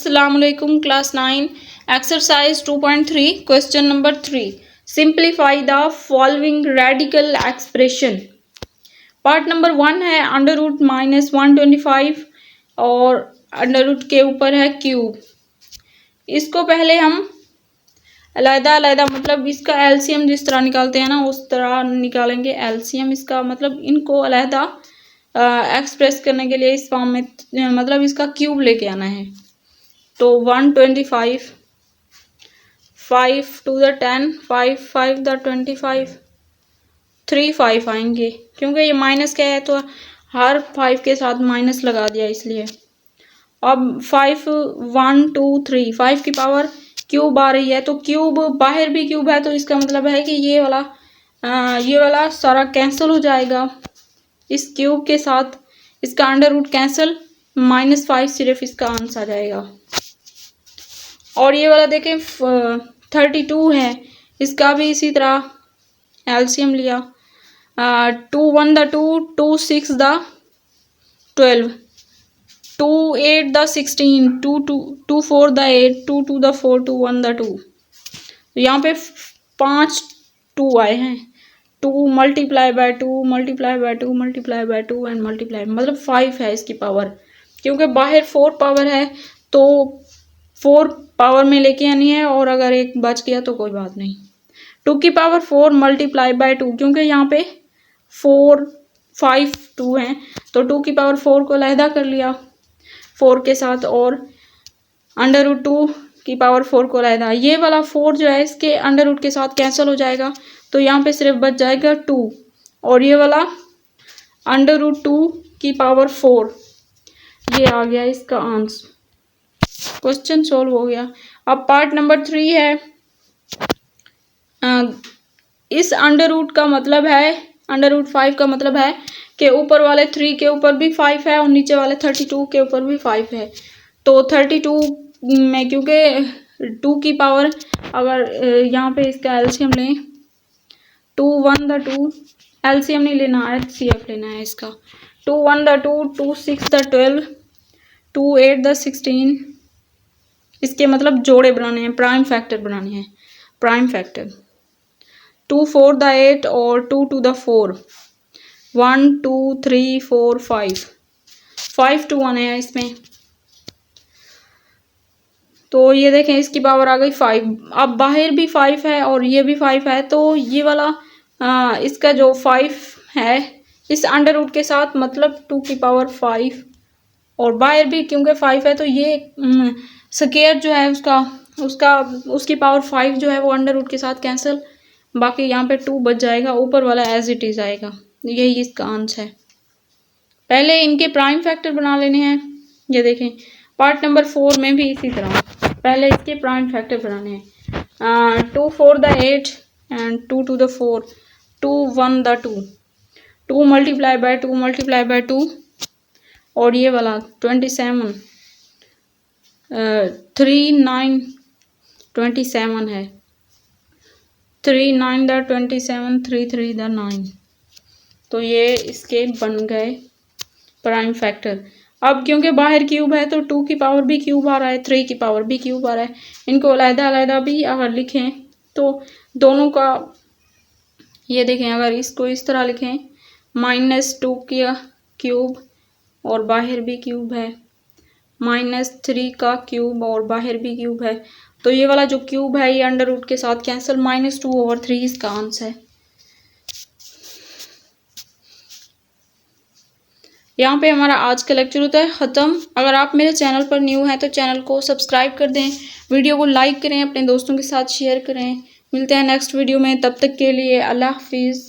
अस्सलामुअलैकुम class 9 exercise 2.3 question number 3 simplify the following radical expression. Part number 1 है under root minus 125 और under root के ऊपर है क्यूब। इसको पहले हम अलग-अलग मतलब इसका एलसीएम जिस तरह निकालते हैं ना उस तरह निकालेंगे एलसीएम। इसका मतलब इनको अलग एक्सप्रेस करने के लिए इस फॉर्म में मतलब इसका क्यूब लेके आना है। तो 125 5 to the 10 5 5 the 25 3 5 आएंगे क्योंकि ये माइनस क्या है तो हर 5 के साथ माइनस लगा दिया इसलिए। अब 5 1 2 3 5 की पावर क्यूब आ रही है तो क्यूब बाहर भी क्यूब है तो इसका मतलब है कि ये वाला सारा कैंसिल हो जाएगा इस क्यूब के साथ। इसका अंडर रूट कैंसिल -5 सिर्फ इसका आंसर आ जाएगा। और ये वाला देखें 32 है इसका भी इसी तरह एलसीएम लिया 2 1 the 2 2 6 the 12 2 8 the 16 2 2 2 4 the 8 2 2 the 4 2 1 the 2। तो यहाँ पे 5 2 आए हैं 2 multiply by 2 multiply by 2 multiply by 2 and multiply मतलब 5 है इसकी पावर क्योंकि बाहर 4 पावर है तो 4 पावर में लेके आनी है और अगर एक बच गया तो कोई बात नहीं। 2 की पावर 4 मल्टीप्लाई बाय 2 क्योंकि यहाँ पे 4 5 2 हैं तो 2 की पावर 4 को अलहदा कर लिया 4 के साथ और अंडर रूट 2 की पावर 4 को अलहदा। ये वाला 4 जो है इसके अंडर रूट के साथ कैंसिल हो जाएगा तो यहाँ पे सिर्फ बच जाएगा 2 और ये वाला अंडर रूट 2 की पावर 4 ये आ गया इसका आंसर। क्वेश्चन सोल्व हो गया। अब पार्ट नंबर 3 है इस अंडर रूट का मतलब है अंडर रूट 5 का मतलब है कि ऊपर वाले 3 के ऊपर भी 5 है और नीचे वाले 32 के ऊपर भी 5 है। तो 32 में क्योंकि 2 की पावर अगर यहाँ पे इसका एलसीएम लें 2 1 the 2 एलसीएम नहीं लेना एचसीएफ लेना है इसका 2 1 the 2 2 6 the 12 2 8 the 16 इसके मतलब जोड़े बनाने हैं प्राइम फैक्टर बनाने हैं प्राइम फैक्टर 2 4 the 8 और 2 2 the 4 1 2 3 4 5 2 1 है इसमें। तो ये देखें इसकी पावर आ गई 5। अब बाहर भी 5 है और ये भी 5 है तो ये वाला इसका जो 5 है इस अंडर रूट के साथ मतलब 2 की पावर 5 और बाहर भी क्योंकि 5 है तो ये स्क्वायर जो है उसकी पावर 5 जो है वो अंडर रूट के साथ कैंसिल बाकी यहाँ पे 2 बच जाएगा ऊपर वाला एज इट इज़ आएगा। यही इसका आंसर है। पहले इनके प्राइम फैक्टर बना लेने हैं। ये देखें पार्ट नंबर 4 में भी इसी तरह पहले इसके प्राइम फैक्टर बनाने हैं 2 4 the 8 and 2 2 the 4 2 1 the 2 2 multiply by 2 multiply by 2 और ये वाला 27 3 9 27 है 3 9 the 27 3 3 the 9 तो ये इसके बन गए प्राइम फैक्टर। अब क्योंकि बाहर क्यूब है तो 2 की पावर भी क्यूब आ रहा है 3 की पावर भी क्यूब आ रहा है। इनको अलग-अलग भी अगर लिखें तो दोनों का ये देखें अगर इसको इस तरह लिखें -2 का क्यूब और बाहर भी क्यूब है -3 का क्यूब और बाहर भी क्यूब है तो ये वाला जो क्यूब है ये अंडर रूट के साथ कैंसिल -2/3 इसका आंसर है। यहाँ पे हमारा आज का लेक्चर होता है ख़त्म। अगर आप मेरे चैनल पर न्यू हैं तो चैनल को सब्सक्राइब कर दें, वीडियो को लाइक करें, अपने दोस्तों के साथ शेयर करें। मिलते हैं नेक्स्ट वीडियो में, तब तक के लिए अल्लाह हाफिज़।